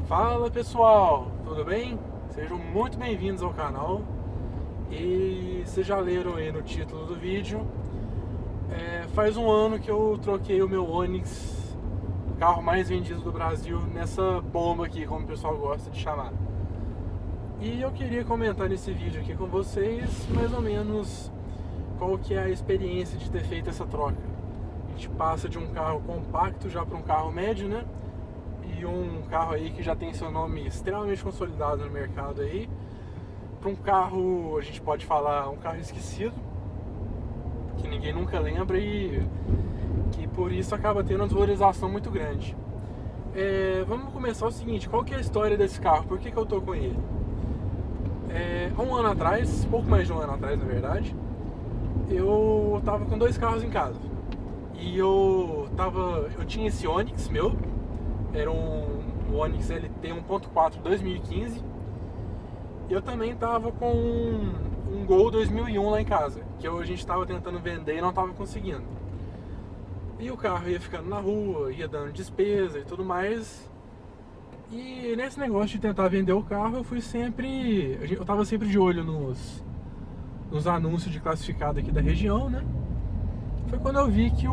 Fala pessoal, tudo bem? Sejam muito bem-vindos ao canal. E vocês já leram aí no título do vídeo, faz um ano que eu troquei o meu Onix, o carro mais vendido do Brasil, nessa bomba aqui, como o pessoal gosta de chamar. E eu queria comentar nesse vídeo aqui com vocês mais ou menos qual que é a experiência de ter feito essa troca. A gente passa de um carro compacto já para um carro médio, né? E um carro aí que já tem seu nome extremamente consolidado no mercado aí, para um carro, a gente pode falar, um carro esquecido, que ninguém nunca lembra e que por isso acaba tendo uma desvalorização muito grande. Vamos começar o seguinte, qual que é a história desse carro? Por que eu tô com ele? Há um ano atrás, pouco mais de um ano atrás na verdade, eu tava com dois carros em casa. E eu tinha esse Onix meu, era um Onix LT 1.4 2015. E eu também tava com um Gol 2001 lá em casa, que a gente tava tentando vender e não tava conseguindo. E o carro ia ficando na rua, ia dando despesa e tudo mais. E nesse negócio de tentar vender o carro, eu tava sempre de olho nos anúncios de classificado aqui da região, né? Foi quando eu vi que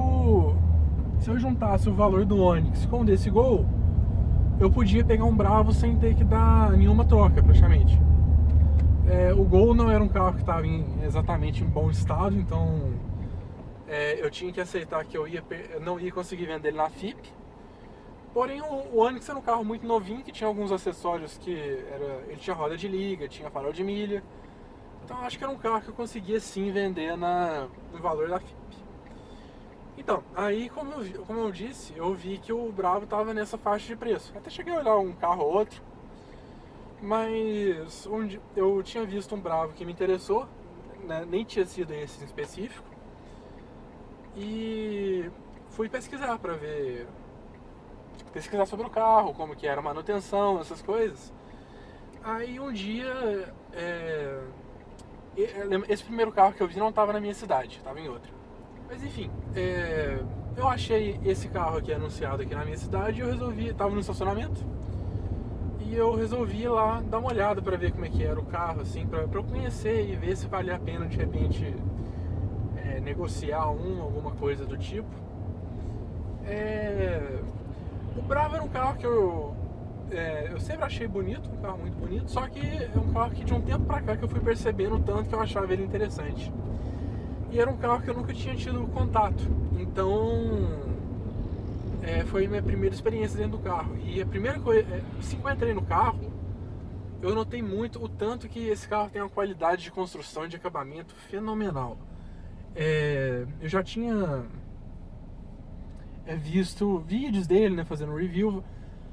se eu juntasse o valor do Onix com o desse Gol, eu podia pegar um Bravo sem ter que dar nenhuma troca, praticamente. O Gol não era um carro que estava exatamente em bom estado, então eu tinha que aceitar que eu não ia conseguir vender ele na FIP. Porém, o Onix era um carro muito novinho, que tinha alguns acessórios ele tinha roda de liga, tinha farol de milha. Então acho que era um carro que eu conseguia sim vender no valor da FIP. Então, aí como eu disse, eu vi que o Bravo estava nessa faixa de preço. Até cheguei a olhar um carro ou outro, mas eu tinha visto um Bravo que me interessou, né? Nem tinha sido esse em específico. E fui pesquisar para ver, pesquisar sobre o carro, como que era a manutenção, essas coisas. Aí um dia, esse primeiro carro que eu vi não estava na minha cidade, estava em outra. Mas enfim, eu achei esse carro aqui anunciado aqui na minha cidade e eu resolvi, estava no estacionamento, e eu resolvi ir lá dar uma olhada para ver como é que era o carro, assim, para eu conhecer e ver se valia a pena de repente negociar alguma coisa do tipo. O Bravo era um carro que eu sempre achei bonito, um carro muito bonito, só que é um carro que de um tempo pra cá que eu fui percebendo o tanto que eu achava ele interessante. E era um carro que eu nunca tinha tido contato, então foi minha primeira experiência dentro do carro. E a primeira coisa, assim que eu entrei no carro, eu notei muito o tanto que esse carro tem uma qualidade de construção e de acabamento fenomenal. Eu já tinha visto vídeos dele, né, fazendo review.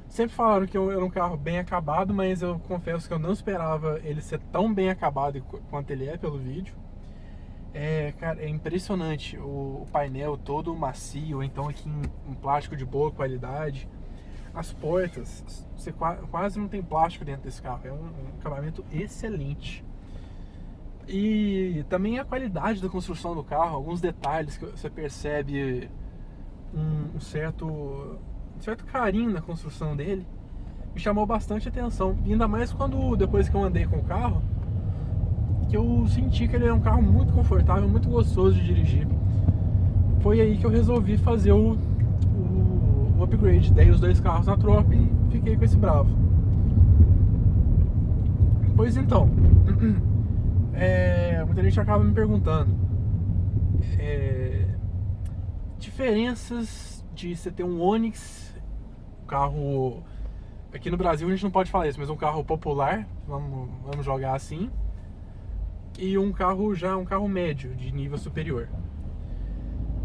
Sempre falaram que era um carro bem acabado, mas eu confesso que eu não esperava ele ser tão bem acabado quanto ele é pelo vídeo. Cara, é impressionante o painel todo macio, então aqui em plástico de boa qualidade. As portas, você quase não tem plástico dentro desse carro, é um acabamento excelente. E também a qualidade da construção do carro, alguns detalhes que você percebe um certo carinho na construção dele, me chamou bastante atenção. E ainda mais depois que eu andei com o carro, que eu senti que ele é um carro muito confortável, muito gostoso de dirigir. Foi aí que eu resolvi fazer o upgrade. Dei os dois carros na troca e fiquei com esse Bravo. Pois então, muita gente acaba me perguntando diferenças de você ter um Onix, um carro, aqui no Brasil a gente não pode falar isso, mas um carro popular, vamos jogar assim, e um carro médio, de nível superior.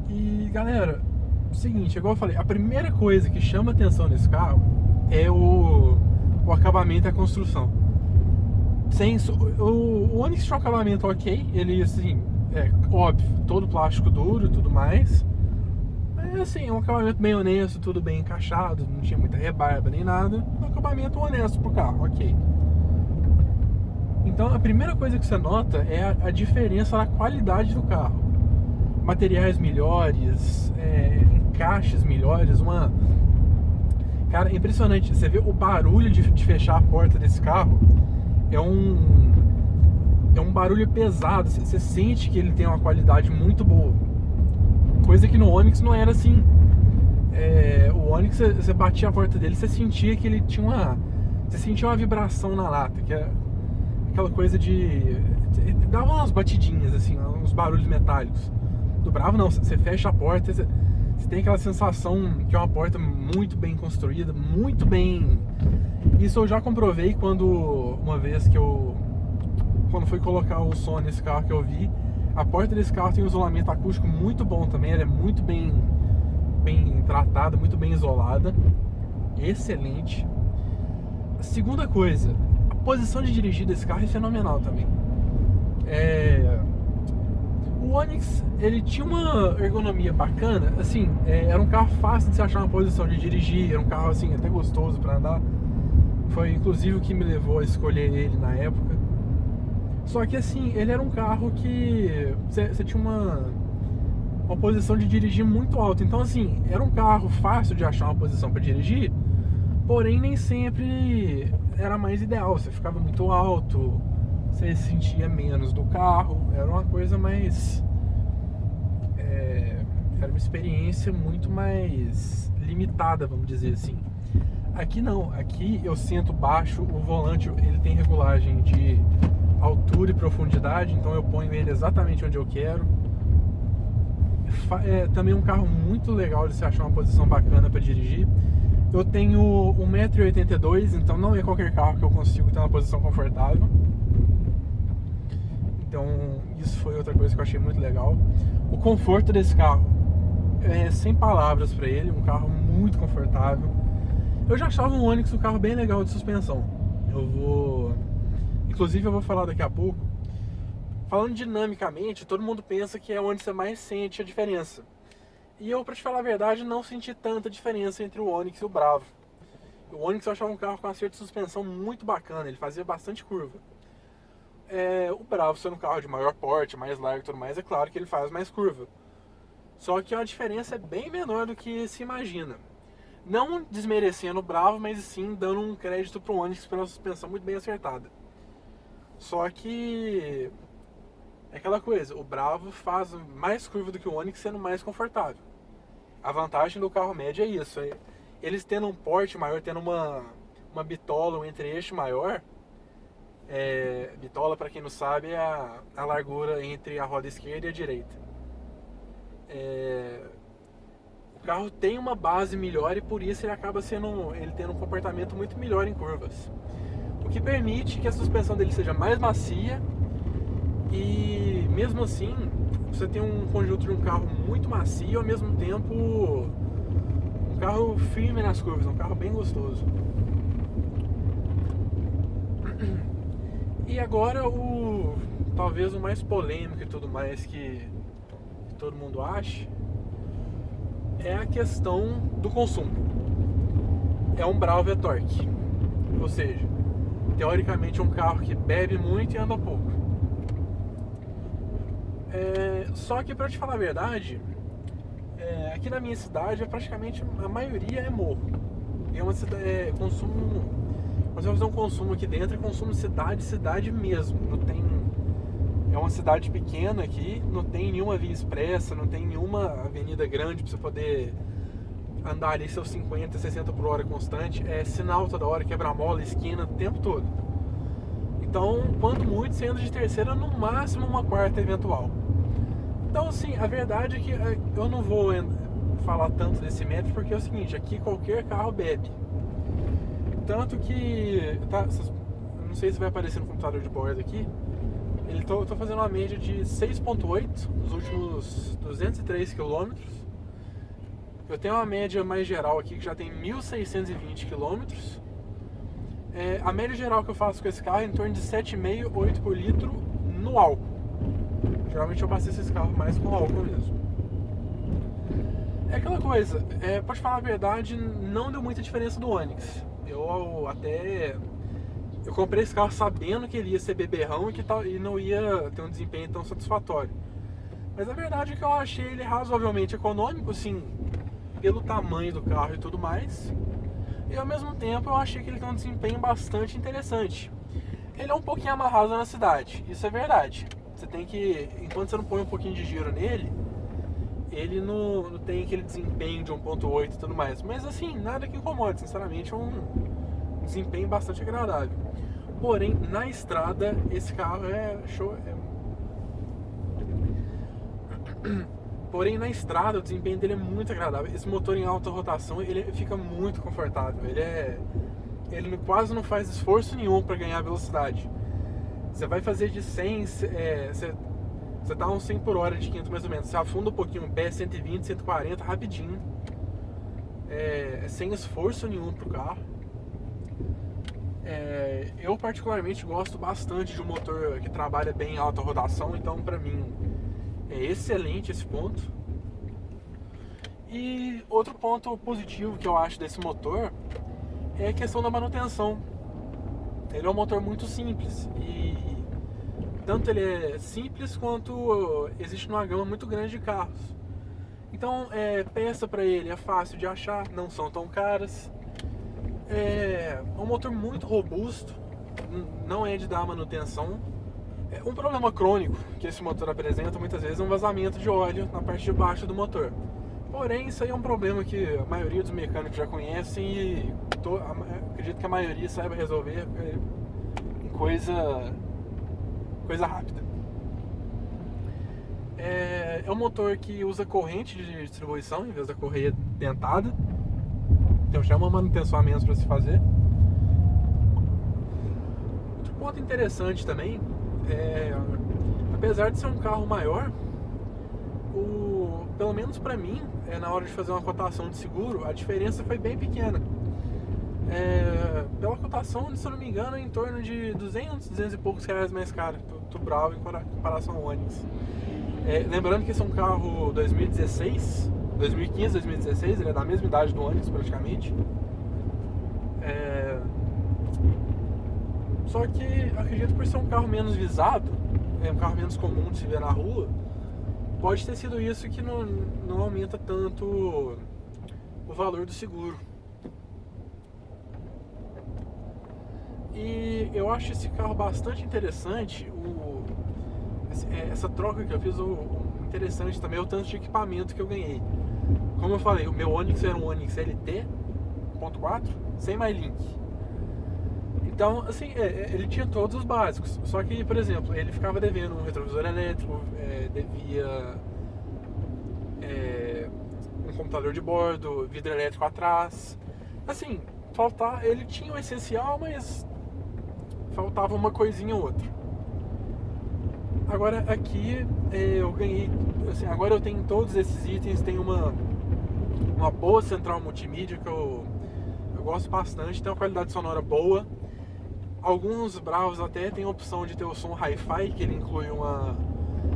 E galera, seguinte, igual eu falei, a primeira coisa que chama atenção nesse carro é o acabamento e a construção. O Onix tinha um acabamento ok, ele assim, óbvio, todo plástico duro e tudo mais, mas assim, um acabamento bem honesto, tudo bem encaixado, não tinha muita rebarba nem nada, um acabamento honesto pro carro, ok. Então a primeira coisa que você nota é a diferença na qualidade do carro. Materiais melhores, encaixes melhores, Cara, é impressionante. Você vê o barulho de fechar a porta desse carro. É um barulho pesado. Você sente que ele tem uma qualidade muito boa. Coisa que no Onix não era assim. O Onix, você batia a porta dele, você sentia que ele tinha você sentia uma vibração na lata, que é aquela coisa dava umas batidinhas, assim, uns barulhos metálicos. Do Bravo não, você fecha a porta, você tem aquela sensação que é uma porta muito bem construída, muito bem. Isso eu já comprovei uma vez quando fui colocar o som nesse carro que eu vi. A porta desse carro tem um isolamento acústico muito bom também, ela é muito bem tratada, muito bem isolada. Excelente. Segunda coisa, a posição de dirigir desse carro é fenomenal também. O Onix, ele tinha uma ergonomia bacana, assim, era um carro fácil de se achar uma posição de dirigir, era um carro assim até gostoso para andar. Foi inclusive o que me levou a escolher ele na época. Só que assim, ele era um carro que você tinha uma posição de dirigir muito alta. Então assim, era um carro fácil de achar uma posição para dirigir, porém nem sempre era mais ideal. Você ficava muito alto, você sentia menos do carro, era uma coisa mais... era uma experiência muito mais limitada, vamos dizer assim. Aqui não, aqui eu sinto baixo, o volante ele tem regulagem de altura e profundidade, então eu ponho ele exatamente onde eu quero. Também um carro muito legal de se achar uma posição bacana para dirigir. Eu tenho 1,82 m, então não é qualquer carro que eu consigo ter uma posição confortável. Então isso foi outra coisa que eu achei muito legal. O conforto desse carro sem palavras para ele, um carro muito confortável. Eu já achava um Onix um carro bem legal de suspensão. Inclusive eu vou falar daqui a pouco. Falando dinamicamente, todo mundo pensa que é onde você mais sente a diferença. E eu, pra te falar a verdade, não senti tanta diferença entre o Onix e o Bravo. O Onix eu achava um carro com acerto de suspensão muito bacana, ele fazia bastante curva. O Bravo, sendo um carro de maior porte, mais largo e tudo mais, é claro que ele faz mais curva. Só que a diferença é bem menor do que se imagina. Não desmerecendo o Bravo, mas sim dando um crédito pro Onix pela suspensão muito bem acertada. Só que... é aquela coisa, o Bravo faz mais curva do que o Onix, sendo mais confortável. A vantagem do carro médio é isso. Eles tendo um porte maior, tendo uma bitola, um entre-eixo maior. Bitola, para quem não sabe, é a largura entre a roda esquerda e a direita. O carro tem uma base melhor e por isso ele acaba ele tendo um comportamento muito melhor em curvas. O que permite que a suspensão dele seja mais macia. E mesmo assim, você tem um conjunto de um carro muito macio e ao mesmo tempo um carro firme nas curvas, um carro bem gostoso. E agora talvez o mais polêmico e tudo mais que todo mundo acha é a questão do consumo. É um Bravo E-Torque, ou seja, teoricamente é um carro que bebe muito e anda pouco. Só que, pra te falar a verdade, aqui na minha cidade praticamente a maioria é morro. É uma cidade, consumo. Nós vamos fazer um consumo aqui dentro, é consumo cidade mesmo. Não tem. É uma cidade pequena aqui, não tem nenhuma via expressa, não tem nenhuma avenida grande pra você poder andar ali seus 50, 60 por hora constante. É sinal toda hora, quebra-mola, esquina, o tempo todo. Então, quanto muito, você anda de terceira, no máximo uma quarta eventual. Então, assim, a verdade é que eu não vou falar tanto desse método, porque é o seguinte, aqui qualquer carro bebe. Tanto que, não sei se vai aparecer no computador de bordo aqui, eu tô fazendo uma média de 6.8 nos últimos 203 km. Eu tenho uma média mais geral aqui, que já tem 1.620 km. A média geral que eu faço com esse carro é em torno de 7,5, 8 por litro no álcool. Geralmente eu abasteço esse carro mais com álcool mesmo. É aquela coisa, pra te falar a verdade, não deu muita diferença do Onix. Eu comprei esse carro sabendo que ele ia ser beberrão e não ia ter um desempenho tão satisfatório. Mas a verdade é que eu achei ele razoavelmente econômico, assim, pelo tamanho do carro e tudo mais. e ao mesmo tempo eu achei que ele tem um desempenho bastante interessante. Ele é um pouquinho amarrado na cidade, isso é verdade. Você tem que, enquanto você não põe um pouquinho de giro nele, ele não tem aquele desempenho de 1.8 e tudo mais. Mas assim, nada que incomode, sinceramente, é um desempenho bastante agradável. Porém, na estrada, esse carro é show. Porém, na estrada, o desempenho dele é muito agradável. Esse motor em alta rotação, ele fica muito confortável. Ele quase não faz esforço nenhum para ganhar velocidade. Você vai fazer de 100, você tá uns 100 por hora de 500 mais ou menos. Você afunda um pouquinho o pé, 120, 140, rapidinho. Sem esforço nenhum pro carro. Eu particularmente gosto bastante de um motor que trabalha bem em alta rotação, então pra mim é excelente esse ponto. E outro ponto positivo que eu acho desse motor é a questão da manutenção. Ele é um motor muito simples e tanto ele é simples quanto existe numa gama muito grande de carros. Então, peça para ele é fácil de achar, não são tão caras. É um motor muito robusto, não é de dar manutenção. Um problema crônico que esse motor apresenta muitas vezes é um vazamento de óleo na parte de baixo do motor. Porém, isso aí é um problema que a maioria dos mecânicos já conhecem e acredito que a maioria saiba resolver em coisa rápida. É um motor que usa corrente de distribuição em vez da correia dentada, então já é uma manutenção a menos para se fazer. Outro ponto interessante também apesar de ser um carro maior, pelo menos para mim, na hora de fazer uma cotação de seguro, a diferença foi bem pequena. Pela cotação, se eu não me engano, é em torno de 200 e poucos reais mais caro do Bravo em comparação ao Onix. Lembrando que esse é um carro 2016, 2015, 2016, ele é da mesma idade do Onix praticamente. Só que acredito que por ser um carro menos visado, um carro menos comum de se ver na rua, pode ter sido isso que não aumenta tanto o valor do seguro. E eu acho esse carro bastante interessante. Essa troca que eu fiz, o interessante também é o tanto de equipamento que eu ganhei. Como eu falei, o meu Onix era um Onix LT 1.4 sem MyLink. Então, assim, ele tinha todos os básicos. Só que, por exemplo, ele ficava devendo um retrovisor elétrico, devia um computador de bordo, vidro elétrico atrás. Assim, ele tinha o essencial, mas faltava uma coisinha ou outra. Agora aqui eu ganhei, assim, agora eu tenho todos esses itens, tenho uma boa central multimídia que eu gosto bastante, tem uma qualidade sonora boa. Alguns Bravos até tem a opção de ter o som Hi-Fi, que ele inclui eu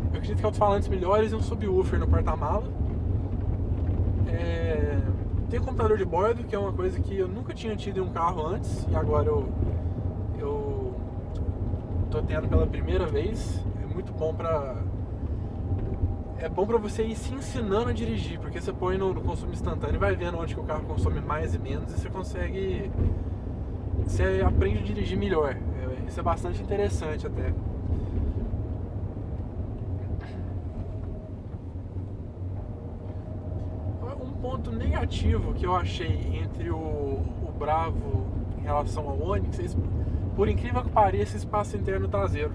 acredito que alto-falantes melhores e um subwoofer no porta-mala. Tem um computador de bordo, que é uma coisa que eu nunca tinha tido em um carro antes, e agora eu tô tendo pela primeira vez. É muito bom é bom pra você ir se ensinando a dirigir, porque você põe no consumo instantâneo e vai vendo onde que o carro consome mais e menos, e você aprende a dirigir melhor. Isso é bastante interessante até. Um ponto negativo que eu achei entre o Bravo em relação ao Onix, por incrível que pareça, espaço interno traseiro.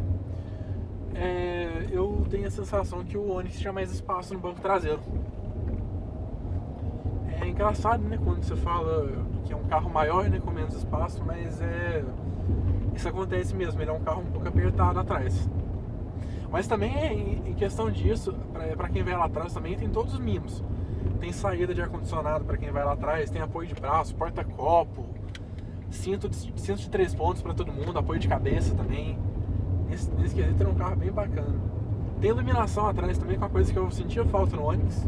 Eu tenho a sensação que o Onix tinha mais espaço no banco traseiro. É engraçado, né, quando você fala que é um carro maior, né, com menos espaço, mas isso acontece mesmo, ele é um carro um pouco apertado atrás. Mas também em questão disso, para quem vai lá atrás também tem todos os mimos. Tem saída de ar-condicionado para quem vai lá atrás, tem apoio de braço, porta-copo, cinto de 3 pontos para todo mundo, apoio de cabeça também. Nesse quesito é um carro bem bacana. Tem iluminação atrás também, que é uma coisa que eu sentia falta no Onix.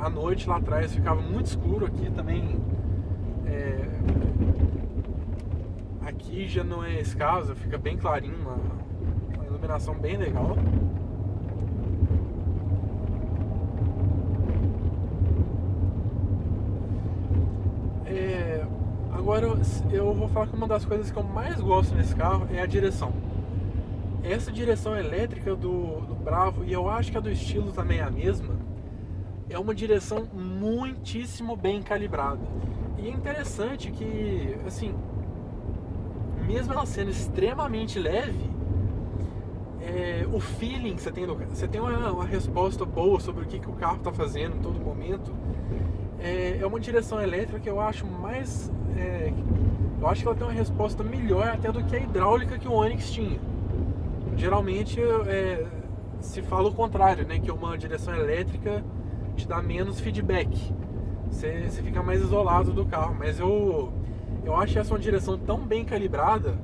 À noite lá atrás ficava muito escuro, aqui também. Aqui já não é esse caso, fica bem clarinho, uma iluminação bem legal. Agora, eu vou falar que uma das coisas que eu mais gosto nesse carro é a direção. Essa direção elétrica do Bravo, e eu acho que a do estilo também é a mesma, é uma direção muitíssimo bem calibrada. E é interessante que, assim, mesmo ela sendo extremamente leve, o feeling que você tem do carro, você tem uma resposta boa sobre o que o carro está fazendo em todo momento. É uma direção elétrica que eu acho mais... eu acho que ela tem uma resposta melhor até do que a hidráulica que o Onix tinha. Geralmente se fala o contrário, né? Que uma direção elétrica te dá menos feedback. Você fica mais isolado do carro. Mas eu acho essa uma direção tão bem calibrada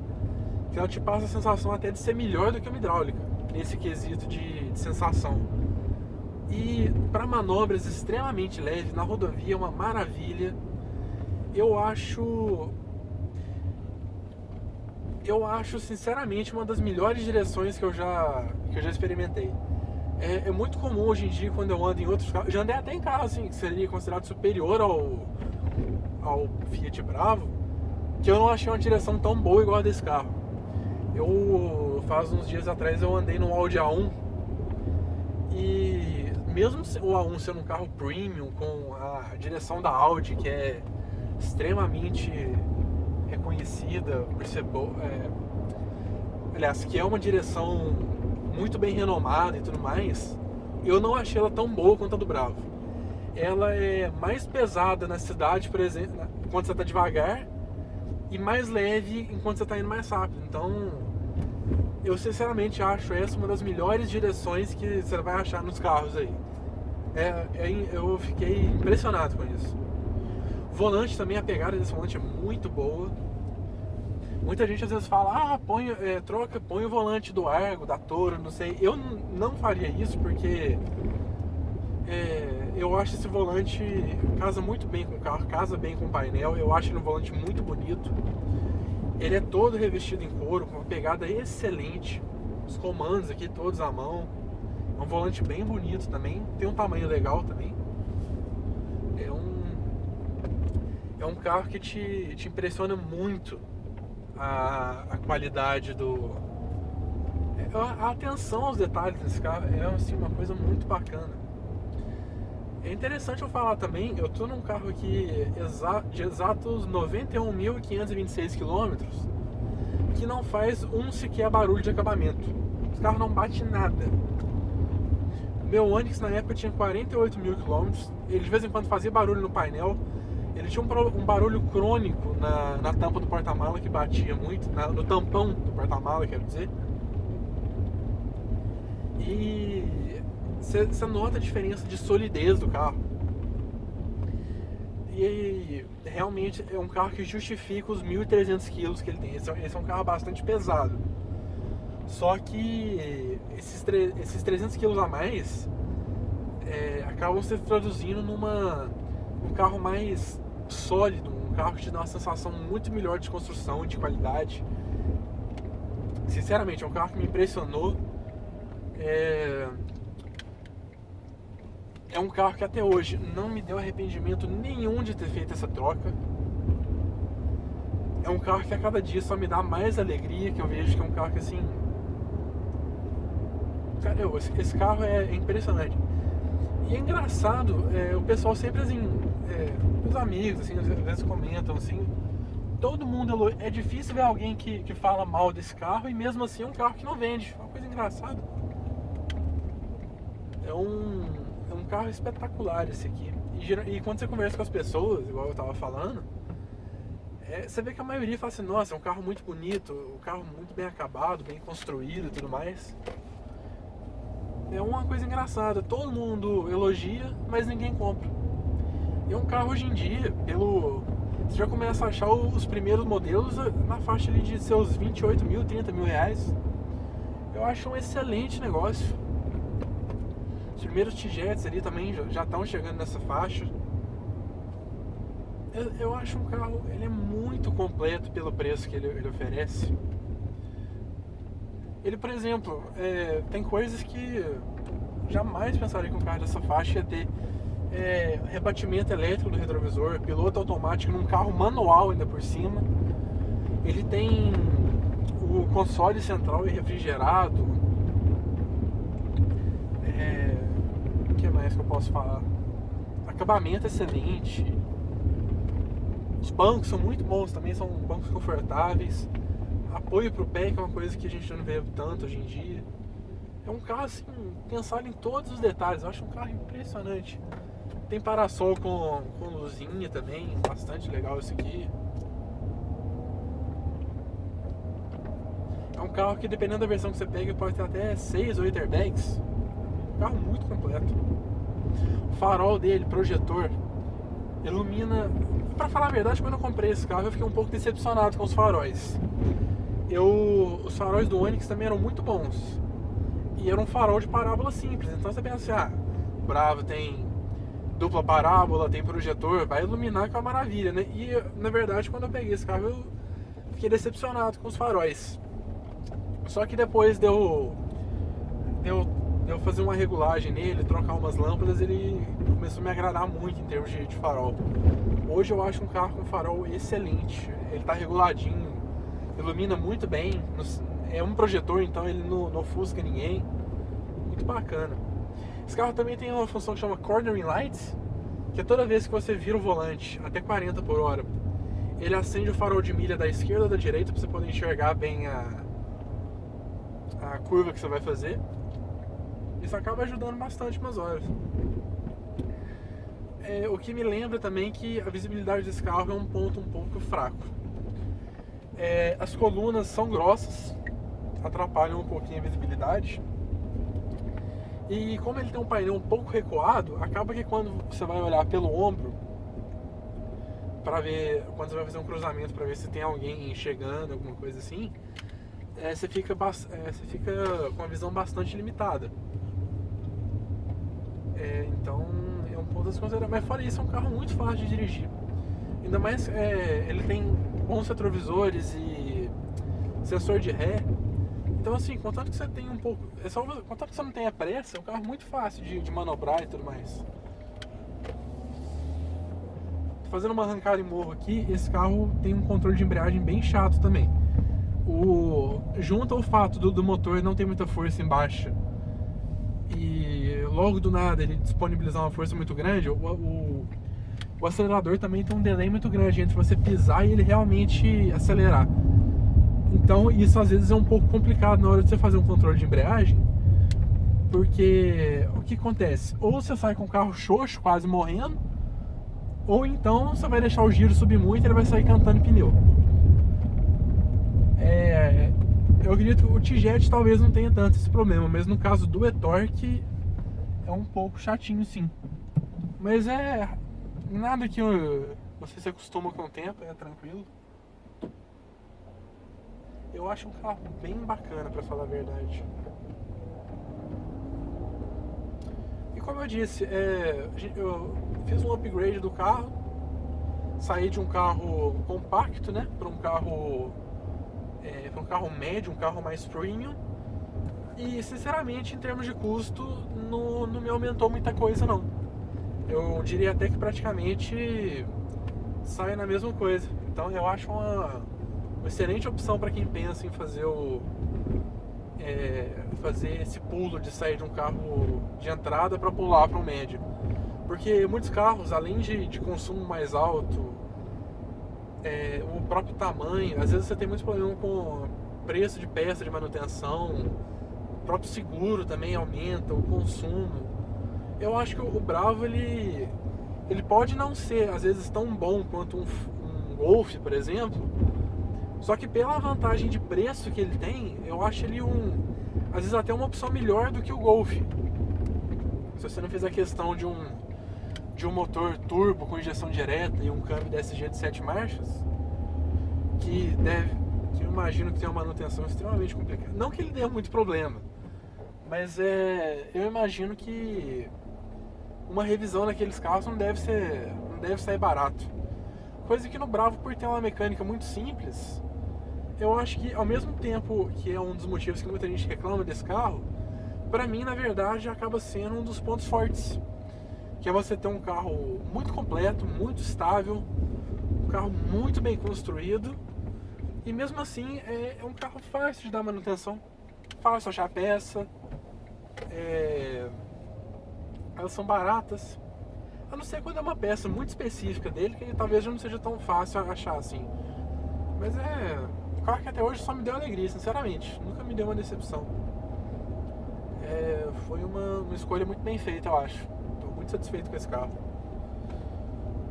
que ela te passa a sensação até de ser melhor do que uma hidráulica, nesse quesito de sensação. E para manobras extremamente leves, na rodovia é uma maravilha. Eu acho sinceramente uma das melhores direções que eu já experimentei. É muito comum hoje em dia, quando eu ando em outros carros, já andei até em carro assim, que seria considerado superior ao Fiat Bravo, que eu não achei uma direção tão boa igual a desse carro. Faz uns dias atrás eu andei no Audi A1, e mesmo o A1 sendo um carro premium, com a direção da Audi, que é extremamente reconhecida por ser boa, aliás, que é uma direção muito bem renomada e tudo mais, eu não achei ela tão boa quanto a do Bravo. Ela é mais pesada na cidade, por exemplo, enquanto você está devagar, e mais leve enquanto você está indo mais rápido. Então, eu sinceramente acho essa uma das melhores direções que você vai achar nos carros aí. Eu fiquei impressionado com isso. O volante também, a pegada desse volante é muito boa. Muita gente às vezes fala, põe o volante do Argo, da Toro, não sei. Eu não faria isso porque eu acho esse volante casa muito bem com o carro, casa bem com o painel. Eu acho ele um volante muito bonito. Ele é todo revestido em couro, com uma pegada excelente. Os comandos aqui todos à mão. É um volante bem bonito também. Tem um tamanho legal também. É um carro que te impressiona muito a qualidade a atenção aos detalhes desse carro. É assim, uma coisa muito bacana. É interessante eu falar também, eu tô num carro aqui de exatos 91.526 km, que não faz sequer barulho de acabamento. Esse carro não bate nada. O meu Onix na época tinha 48.000 km, ele de vez em quando fazia barulho no painel. Ele tinha um barulho crônico na tampa do porta-mala, que batia muito, no tampão do porta-mala, quero dizer. E você nota a diferença de solidez do carro. E realmente é um carro que justifica os 1.300 kg que ele tem. Esse é um carro bastante pesado. Só que esses 300 kg a mais acabam se traduzindo num carro mais sólido, um carro que te dá uma sensação muito melhor de construção e de qualidade. Sinceramente, é um carro que me impressionou. É um carro que até hoje não me deu arrependimento nenhum de ter feito essa troca. É um carro que a cada dia só me dá mais alegria, que eu vejo que é um carro que assim... Cara, esse carro é impressionante. E é engraçado, o pessoal sempre assim, os amigos assim, às vezes comentam assim, todo mundo é difícil ver alguém que fala mal desse carro, e mesmo assim é um carro que não vende. É uma coisa engraçada. É um carro espetacular esse aqui. E quando você conversa com as pessoas, igual eu tava falando, você vê que a maioria fala assim, nossa, é um carro muito bonito, um carro muito bem acabado, bem construído e tudo mais. É uma coisa engraçada, todo mundo elogia, mas ninguém compra. E um carro hoje em dia, você já começa a achar os primeiros modelos na faixa ali de seus 28 mil, 30 mil reais. Eu acho um excelente negócio. Os primeiros T-Jets ali também já estão chegando nessa faixa. Eu acho um carro, ele é muito completo pelo preço que ele oferece. Ele, por exemplo, tem coisas que jamais pensaria que um carro dessa faixa ia ter. rebatimento elétrico do retrovisor, piloto automático num carro manual ainda por cima. Ele tem o console central refrigerado. O que mais que eu posso falar? Acabamento excelente. Os bancos são muito bons também, são bancos confortáveis. Apoio pro pé, que é uma coisa que a gente não vê tanto hoje em dia. É um carro assim, pensado em todos os detalhes. Eu acho um carro impressionante. Tem parasol com luzinha também, bastante legal isso aqui. É um carro que, dependendo da versão que você pega, pode ter até 6 ou 8 airbags. Um carro muito completo. O farol dele, projetor, ilumina. Pra falar a verdade, quando eu comprei esse carro, eu fiquei um pouco decepcionado com os faróis. Os faróis do Onix também eram muito bons. E era um farol de parábola simples. Então você pensa assim, o Bravo tem dupla parábola, tem projetor, vai iluminar, que é uma maravilha, né? E, na verdade, quando eu peguei esse carro, eu fiquei decepcionado com os faróis. Só que depois de eu fazer uma regulagem nele, trocar umas lâmpadas, ele começou a me agradar muito em termos de farol. Hoje eu acho um carro com farol excelente. Ele tá reguladinho, ilumina muito bem. É um projetor, então ele não ofusca ninguém. Muito bacana. Esse carro também tem uma função que chama Cornering Lights, que é toda vez que você vira o volante até 40 por hora, ele acende o farol de milha da esquerda ou da direita para você poder enxergar bem a curva que você vai fazer. Isso acaba ajudando bastante umas horas. O que me lembra também que a visibilidade desse carro é um ponto um pouco fraco. As colunas são grossas, atrapalham um pouquinho a visibilidade. E como ele tem um painel um pouco recuado, acaba que quando você vai olhar pelo ombro, para ver, quando você vai fazer um cruzamento para ver se tem alguém chegando, alguma coisa assim, você fica com uma visão bastante limitada. Então é um ponto a se considerar. Mas fora isso, é um carro muito fácil de dirigir. Ainda mais ele tem bons retrovisores e sensor de ré. Então assim, contanto que você tem um pouco. Contanto que você não tenha pressa, é um carro muito fácil de manobrar e tudo mais. Tô fazendo uma arrancada em morro aqui, esse carro tem um controle de embreagem bem chato também. Junto ao fato do motor não ter muita força embaixo e logo do nada ele disponibilizar uma força muito grande, o acelerador também tem um delay muito grande entre você pisar e ele realmente acelerar. Então isso às vezes é um pouco complicado na hora de você fazer um controle de embreagem, porque o que acontece? Ou você sai com o carro xoxo, quase morrendo, ou então você vai deixar o giro subir muito e ele vai sair cantando pneu. Eu acredito que o T-Jet talvez não tenha tanto esse problema, mas no caso do e-Torque é um pouco chatinho sim. Mas nada que você se acostuma com o tempo, é tranquilo. Eu acho um carro bem bacana, pra falar a verdade. E como eu disse, eu fiz um upgrade do carro, saí de um carro compacto, né, para um carro médio, um carro mais premium. E sinceramente, em termos de custo, não me aumentou muita coisa não. Eu diria até que praticamente sai na mesma coisa. Então eu acho uma excelente opção para quem pensa em fazer fazer esse pulo de sair de um carro de entrada para pular para um médio. Porque muitos carros, além de consumo mais alto, o próprio tamanho, às vezes você tem muitos problemas com preço de peça de manutenção, o próprio seguro também aumenta, o consumo. Eu acho que o Bravo ele pode não ser às vezes tão bom quanto um Golf, por exemplo, só que pela vantagem de preço que ele tem, eu acho ele às vezes até uma opção melhor do que o Golf. Se você não fizer questão de um motor turbo com injeção direta e um câmbio DSG de 7 marchas, que eu imagino que tem uma manutenção extremamente complicada. Não que ele dê muito problema, mas eu imagino que uma revisão naqueles carros não deve sair barato. Coisa que no Bravo, por ter uma mecânica muito simples, eu acho que ao mesmo tempo que é um dos motivos que muita gente reclama desse carro, pra mim na verdade acaba sendo um dos pontos fortes. que é você ter um carro muito completo, muito estável, um carro muito bem construído, e mesmo assim é um carro fácil de dar manutenção, fácil achar peça, elas são baratas, a não ser quando é uma peça muito específica dele, que talvez já não seja tão fácil achar assim. Mas um carro que até hoje só me deu alegria, sinceramente, nunca me deu uma decepção. Foi uma escolha muito bem feita, eu acho. Estou muito satisfeito com esse carro.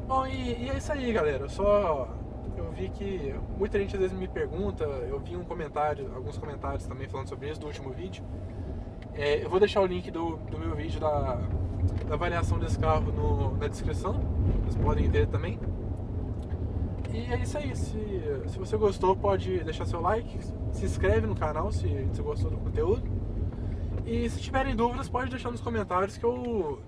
Bom, e é isso aí, galera. Eu vi que muita gente às vezes me pergunta, eu vi alguns comentários também falando sobre isso do último vídeo. Eu vou deixar o link do meu vídeo da avaliação desse carro na descrição, vocês podem ver também. E é isso aí, se você gostou, pode deixar seu like, se inscreve no canal se você gostou do conteúdo. E se tiverem dúvidas, pode deixar nos comentários que eu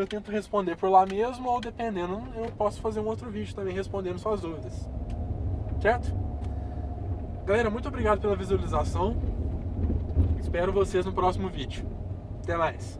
tento responder por lá mesmo, ou dependendo, eu posso fazer um outro vídeo também respondendo suas dúvidas. Certo? Galera, muito obrigado pela visualização. Espero vocês no próximo vídeo. Até mais!